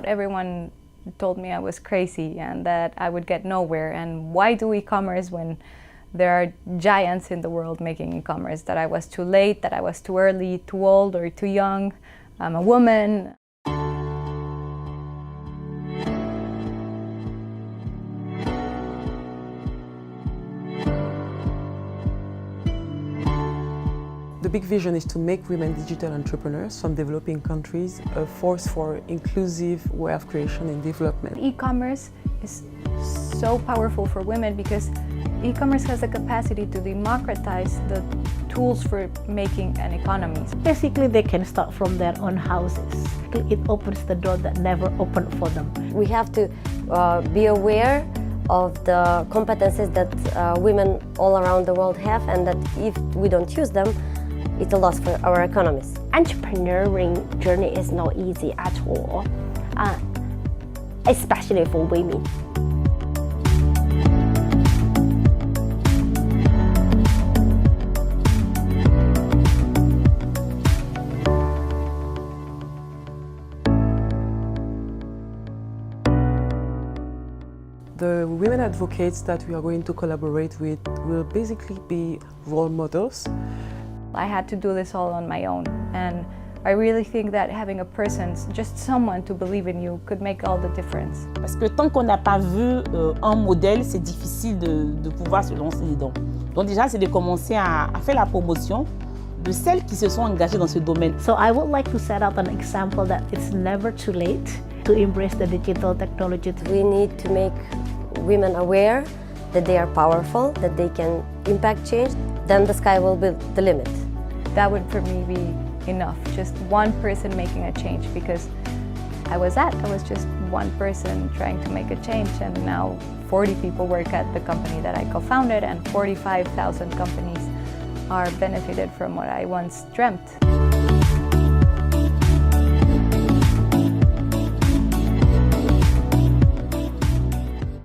Everyone told me I was crazy and that I would get nowhere. And why do e-commerce when there are giants in the world making e-commerce? That I was too late, that I was too early, too old, or too young. I'm a woman. The big vision is to make women digital entrepreneurs from developing countries a force for inclusive wealth creation and development. E-commerce is so powerful for women because e-commerce has the capacity to democratize the tools for making an economy. Basically, they can start from their own houses. It opens the door that never opened for them. We have to be aware of the competencies that women all around the world have, and that if we don't use them, it's a loss for our economies. Entrepreneurial journey is not easy at all, especially for women. The women advocates that we are going to collaborate with will basically be role models. I had to do this all on my own, and I really think that having a person, just someone to believe in you, could make all the difference. Parce que tant qu'on n'a pas vu un modèle, c'est difficile de pouvoir se lancer dedans. Donc déjà, c'est de commencer à faire la promotion de celles qui se sont engagées dans ce domaine. So I would like to set out an example that it's never too late to embrace the digital technology. We need to make women aware that they are powerful, that they can impact change. Then the sky will be the limit. That would for me be enough, just one person making a change, because I was just one person trying to make a change, and now 40 people work at the company that I co-founded, and 45,000 companies are benefited from what I once dreamt.